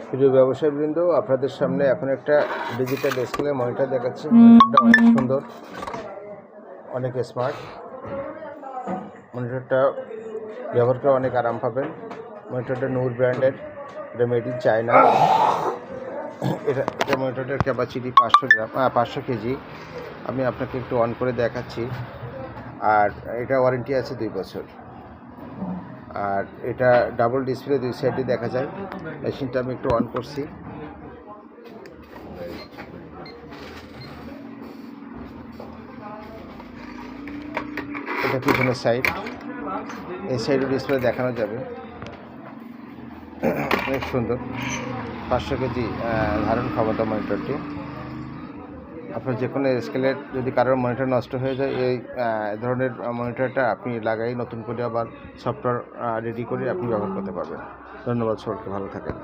প্রিয় ব্যবসায়ীবৃন্দ, আপনাদের সামনে এখন একটা ডিজিটাল ডিসপ্লে মনিটর দেখাচ্ছি। মনিটরটা অনেক সুন্দর, অনেক স্মার্ট। মনিটরটা ব্যবহার করে অনেক আরাম পাবেন। মনিটরটা নূর ব্র্যান্ডের, এটা মেড ইন চায়না। এটা মনিটরটার ক্যাপাসিটি 500 কেজি। আমি আপনাকে একটু অন করে দেখাচ্ছি। আর এটা ওয়ারেন্টি আছে 2 বছর। আর এটা ডাবল ডিসপ্লে, 2 সাইডে দেখা যায়। মেশিনটা আমি একটু অন করছি। এটা পিছনের সাইড, এই সাইডে ডিসপ্লে দেখানো যাবে। অনেক সুন্দর, 500 কেজি ধারণ ক্ষমতা মনিটরটি। আপনার যে কোনো স্কেলের যদি কারোর মনিটর নষ্ট হয়ে যায়, এই ধরনের মনিটরটা আপনি লাগাই নতুন করে আবার সফটওয়্যার রেডি করে আপনি ব্যবহার করতে পারবেন। ধন্যবাদ, সকলকে ভালো থাকেন।